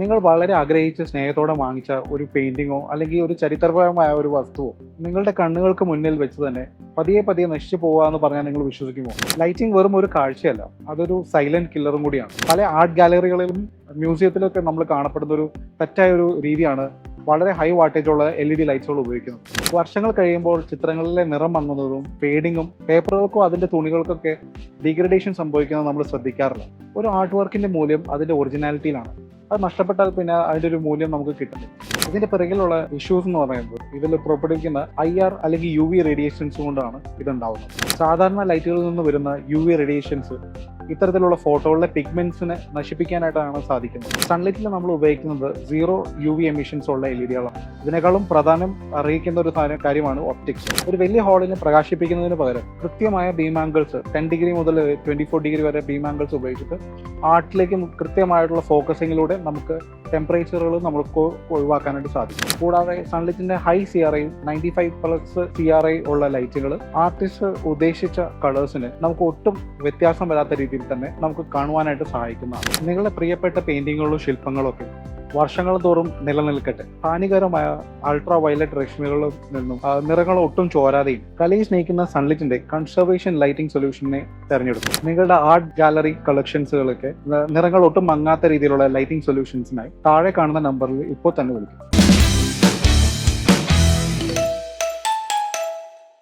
നിങ്ങൾ വളരെ ആഗ്രഹിച്ച് സ്നേഹത്തോടെ വാങ്ങിച്ച ഒരു പെയിന്റിങ്ങോ അല്ലെങ്കിൽ ഒരു ചരിത്രപരമായ ഒരു വസ്തുവോ നിങ്ങളുടെ കണ്ണുകൾക്ക് മുന്നിൽ വെച്ച് തന്നെ പതിയെ പതിയെ നശിച്ചു പോകുക എന്ന് പറഞ്ഞാൽ നിങ്ങൾ വിശ്വസിക്കുമോ? ലൈറ്റിംഗ് വെറും ഒരു കാഴ്ചയല്ല, അതൊരു സൈലന്റ് കില്ലറും കൂടിയാണ്. പല ആർട്ട് ഗാലറികളിലും മ്യൂസിയത്തിലൊക്കെ നമ്മൾ കാണപ്പെടുന്ന ഒരു തെറ്റായ ഒരു രീതിയാണ് വളരെ ഹൈ വാട്ടേജുള്ള LED ലൈറ്റ്സുകൾ ഉപയോഗിക്കുന്നത്. വർഷങ്ങൾ കഴിയുമ്പോൾ ചിത്രങ്ങളിലെ നിറം മങ്ങുന്നതും ഫേഡിങ്ങും പേപ്പറുകൾക്കോ അതിൻ്റെ തുണികൾക്കൊക്കെ ഡീഗ്രഡേഷൻ സംഭവിക്കുന്നത് നമ്മൾ ശ്രദ്ധിക്കാറില്ല. ഒരു ആർട്ട് വർക്കിന്റെ മൂല്യം അതിന്റെ ഒറിജിനാലിറ്റിയിലാണ്. അത് നഷ്ടപ്പെട്ടാൽ പിന്നെ അതിൻ്റെ ഒരു മൂല്യം നമുക്ക് കിട്ടുന്നില്ല. ഇതിന്റെ പിറകിലുള്ള ഇഷ്യൂസ് എന്ന് പറയുന്നത് ഇതിൽ പുറപ്പെടുവിക്കുന്ന IR അല്ലെങ്കിൽ UV റേഡിയേഷൻസ് കൊണ്ടാണ് ഇതുണ്ടാവുന്നത്. സാധാരണ ലൈറ്റുകളിൽ നിന്ന് വരുന്ന UV റേഡിയേഷൻസ് ഇത്തരത്തിലുള്ള ഫോട്ടോകളിലെ പിഗ്മെന്റ്സിനെ നശിപ്പിക്കാനായിട്ടാണ് സാധിക്കുന്നത്. സൺലൈറ്റിൽ നമ്മൾ ഉപയോഗിക്കുന്നത് 0 UV എമിഷൻസ് ഉള്ള LED-കളാണ്. ഇതിനേക്കാളും പ്രധാനം അറിയിക്കുന്ന ഒരു കാര്യമാണ് ഒപ്റ്റിക്സ്. ഒരു വലിയ ഹാളിനെ പ്രകാശിപ്പിക്കുന്നതിന് പകരം കൃത്യമായ ബീം ആംഗിൾസ് 10 ഡിഗ്രി മുതൽ 24 ഡിഗ്രി വരെ ബീം ആംഗിൾസ് ഉപയോഗിച്ചിട്ട് ആർട്ടിലേക്ക് കൃത്യമായിട്ടുള്ള ഫോക്കസിങ്ങിലൂടെ നമുക്ക് ടെമ്പറേച്ചറുകൾ നമുക്ക് ഒഴിവാക്കാനായിട്ട് സാധിക്കും. കൂടാതെ സൺലൈറ്റിന്റെ ഹൈ CRI 95+ CRI ഉള്ള ലൈറ്റുകൾ ആർട്ടിസ്റ്റ് ഉദ്ദേശിച്ച കളേഴ്സിന് നമുക്ക് ഒട്ടും വ്യത്യാസം വരാത്ത രീതിയിൽ തന്നെ നമുക്ക് കാണുവാനായിട്ട് സഹായിക്കുന്നതാണ്. നിങ്ങളുടെ പ്രിയപ്പെട്ട പെയിന്റിങ്ങുകളും ശില്പങ്ങളും ഒക്കെ വർഷങ്ങൾ തോറും നിലനിൽക്കട്ടെ. ഹാനികരമായ അൾട്രാ വയലറ്റ് രശ്മികളിൽ നിന്നും നിറങ്ങൾ ഒട്ടും ചോരാതെയും കലയെ സ്നേഹിക്കുന്ന സൺലൈറ്റിന്റെ കൺസർവേഷൻ ലൈറ്റിംഗ് സൊല്യൂഷനെ തിരഞ്ഞെടുക്കും. നിങ്ങളുടെ ആർട്ട് ഗാലറി കളക്ഷൻസുകളൊക്കെ നിറങ്ങൾ ഒട്ടും മങ്ങാത്ത രീതിയിലുള്ള ലൈറ്റിംഗ് സൊല്യൂഷൻസിനായി താഴെ കാണുന്ന നമ്പറിൽ ഇപ്പോൾ തന്നെ വിളിക്കും.